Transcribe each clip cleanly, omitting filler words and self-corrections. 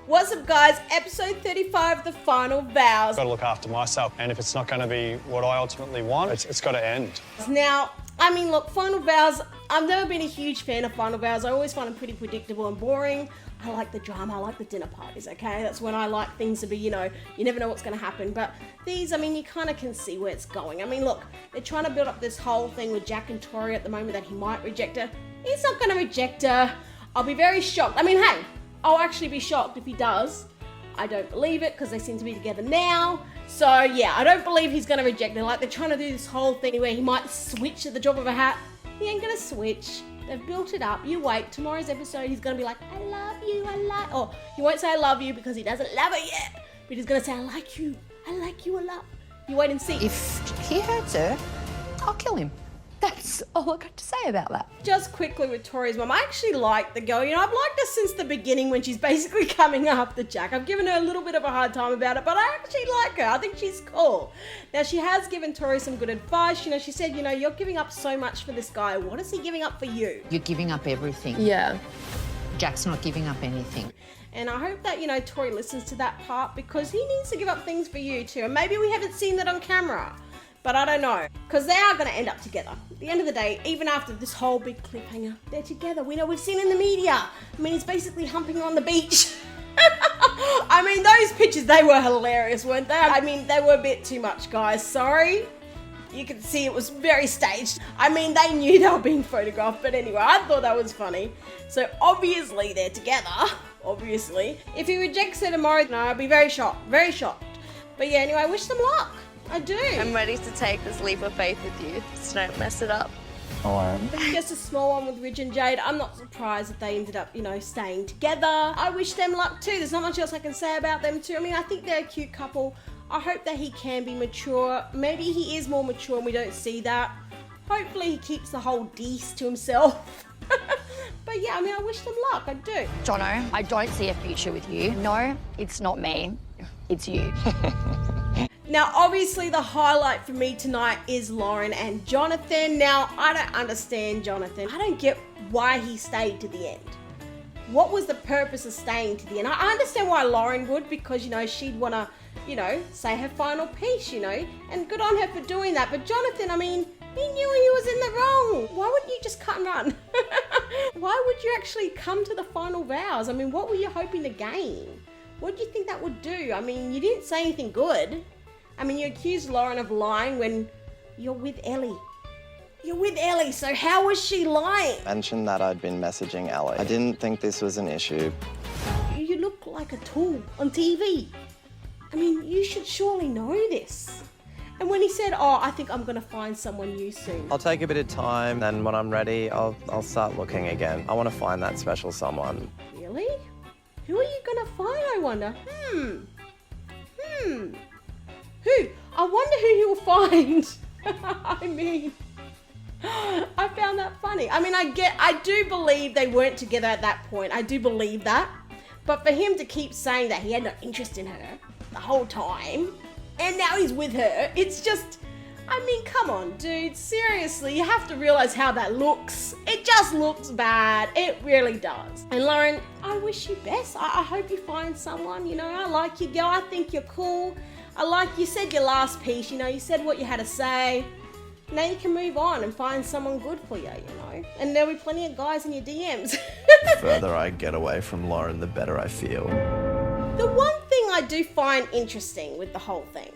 What's up, guys? Episode 35, the final vows. I've got to look after myself, and if it's not going to be what I ultimately want, it's got to end. Now, I mean, look, final vows, I've never been a huge fan of final vows. I always find them pretty predictable and boring. I like the drama, I like the dinner parties, okay? That's when I like things to be, you never know what's going to happen. But these, I mean, you kind of can see where it's going. I mean, look, they're trying to build up this whole thing with Jack and Tori at the moment that he might reject her. He's not going to reject her. I'll be very shocked. I mean, hey, I'll actually be shocked if he does. I don't believe it because they seem to be together now. So, yeah, I don't believe he's going to reject her. Like, they're trying to do this whole thing where he might switch at the drop of a hat. He ain't going to switch. They've built it up. You wait. Tomorrow's episode, he's going to be like, I love you, or he won't say I love you because he doesn't love her yet. But he's going to say, I like you a lot. You wait and see. If he hurts her, I'll kill him. That's all I got to say about that. Just quickly with Tori's mum, I actually like the girl. I've liked her since the beginning when she's basically coming after Jack. I've given her a little bit of a hard time about it, but I actually like her. I think she's cool. Now, she has given Tori some good advice. She said, you're giving up so much for this guy. What is he giving up for you? You're giving up everything. Yeah. Jack's not giving up anything. And I hope that, Tori listens to that part because he needs to give up things for you too. And maybe we haven't seen that on camera. But I don't know, because they are going to end up together. At the end of the day, even after this whole big cliffhanger, they're together. We've seen in the media. I mean, he's basically humping on the beach. I mean, those pictures, they were hilarious, weren't they? I mean, they were a bit too much, guys. Sorry. You could see it was very staged. I mean, they knew they were being photographed, but anyway, I thought that was funny. So obviously they're together, obviously. If he rejects her tomorrow, no, I'll be very shocked, very shocked. But yeah, anyway, I wish them luck. I do. I'm ready to take this leap of faith with you. Just don't mess it up. Just a small one with Ridge and Jade. I'm not surprised that they ended up, staying together. I wish them luck too. There's not much else I can say about them too. I mean, I think they're a cute couple. I hope that he can be mature. Maybe he is more mature and we don't see that. Hopefully he keeps the whole deece to himself. But yeah, I mean, I wish them luck. I do. Jono, I don't see a future with you. No, it's not me. It's you. Now, obviously, the highlight for me tonight is Lauren and Jonathan. Now, I don't understand Jonathan. I don't get why he stayed to the end. What was the purpose of staying to the end? I understand why Lauren would, because, she'd want to, say her final piece, and good on her for doing that. But Jonathan, I mean, he knew he was in the wrong. Why wouldn't you just cut and run? Why would you actually come to the final vows? I mean, what were you hoping to gain? What do you think that would do? I mean, you didn't say anything good. I mean, you accused Lauren of lying when you're with Ellie. You're with Ellie, so how was she lying? Mentioned that I'd been messaging Ellie. I didn't think this was an issue. You look like a tool on TV. I mean, you should surely know this. And when he said, I think I'm going to find someone new soon. I'll take a bit of time, then when I'm ready, I'll start looking again. I want to find that special someone. Really? Who are you going to find, I wonder? Who? I wonder who he will find. I mean, I found that funny. I mean, I do believe they weren't together at that point. I do believe that. But for him to keep saying that he had no interest in her the whole time, and now he's with her, it's just, I mean, come on, dude. Seriously, you have to realize how that looks. It just looks bad. It really does. And Lauren, I wish you best. I hope you find someone. I like you, girl. I think you're cool. You said your last piece, you said what you had to say. Now you can move on and find someone good for you, And there'll be plenty of guys in your DMs. The further I get away from Lauren, the better I feel. The one thing I do find interesting with the whole thing,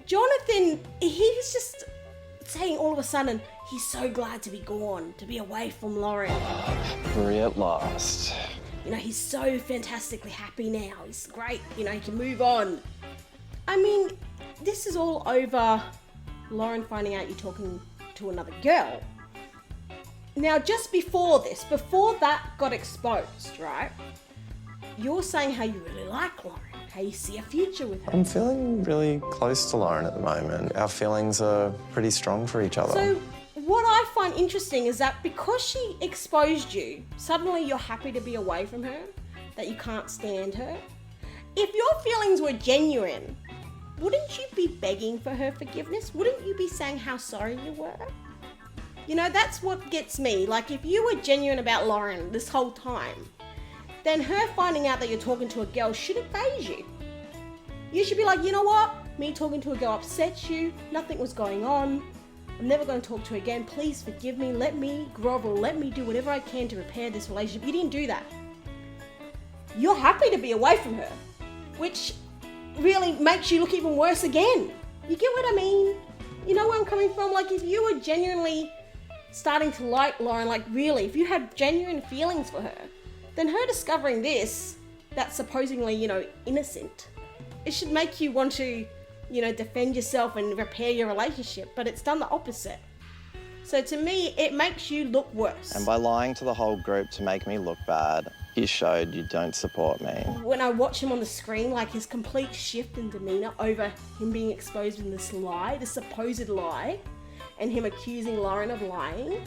Jonathan, he was just saying all of a sudden, he's so glad to be gone, to be away from Lauren. Free at last. He's so fantastically happy now. He's great, he can move on. I mean, this is all over Lauren finding out you're talking to another girl. Now, just before that got exposed, right? You're saying how you really like Lauren, how you see a future with her. I'm feeling really close to Lauren at the moment. Our feelings are pretty strong for each other. So, what I find interesting is that because she exposed you, suddenly you're happy to be away from her, that you can't stand her. If your feelings were genuine, wouldn't you be begging for her forgiveness? Wouldn't you be saying how sorry you were? That's what gets me. Like, if you were genuine about Lauren this whole time, then her finding out that you're talking to a girl shouldn't faze you. You should be like, you know what? Me talking to a girl upsets you. Nothing was going on. I'm never going to talk to her again. Please forgive me. Let me grovel. Let me do whatever I can to repair this relationship. You didn't do that. You're happy to be away from her, which really makes you look even worse again. You get what I mean? You know where I'm coming from? Like, if you were genuinely starting to like Lauren, like really, if you had genuine feelings for her, then her discovering this, that's supposedly, you know, innocent, it should make you want to, you know, defend yourself and repair your relationship, but it's done the opposite. So to me, it makes you look worse. And by lying to the whole group to make me look bad, you showed you don't support me. When I watch him on the screen, like his complete shift in demeanour over him being exposed in this lie, this supposed lie, and him accusing Lauren of lying,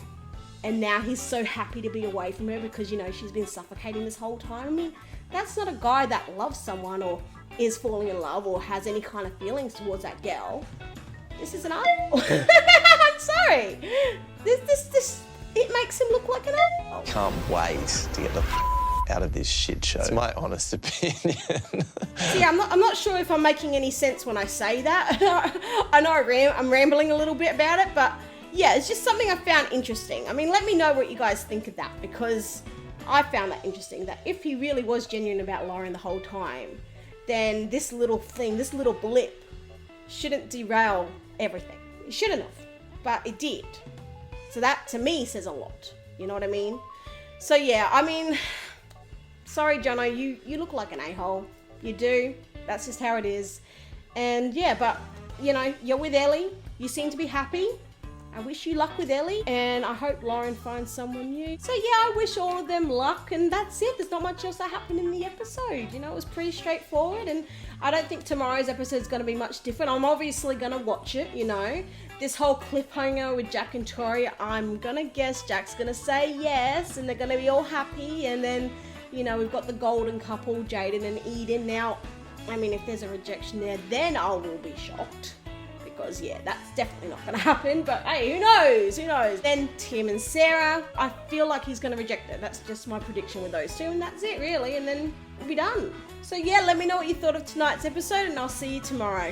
and now he's so happy to be away from her because, you know, she's been suffocating this whole time. I mean, that's not a guy that loves someone or is falling in love or has any kind of feelings towards that girl. This is an asshole. I'm sorry. This, it makes him look like an asshole. Can't wait to get the out of this shit show. It's my honest opinion. See, I'm not sure if I'm making any sense when I say that. I know I'm rambling a little bit about it, but yeah, it's just something I found interesting. I mean, let me know what you guys think of that, because I found that interesting, that if he really was genuine about Lauren the whole time, then this little thing, this little blip, shouldn't derail everything. It shouldn't have, but it did. So that, to me, says a lot. You know what I mean? So yeah, I mean, sorry, Jono, you look like an a-hole. You do. That's just how it is. And yeah, but, you know, you're with Ellie. You seem to be happy. I wish you luck with Ellie, and I hope Lauren finds someone new. So yeah, I wish all of them luck, and that's it. There's not much else that happened in the episode. You know, it was pretty straightforward, and I don't think tomorrow's episode is going to be much different. I'm obviously going to watch it, you know. This whole cliffhanger with Jack and Tori, I'm going to guess Jack's going to say yes, and they're going to be all happy, and then, you know, we've got the golden couple, Jaden and Eden. Now, I mean, if there's a rejection there, then I will be shocked. Because yeah, that's definitely not going to happen, but hey, who knows? Then Tim and Sarah, I feel like he's going to reject her. That's just my prediction with those two, and that's it really, and then we'll be done. So yeah, let me know what you thought of tonight's episode, and I'll see you tomorrow.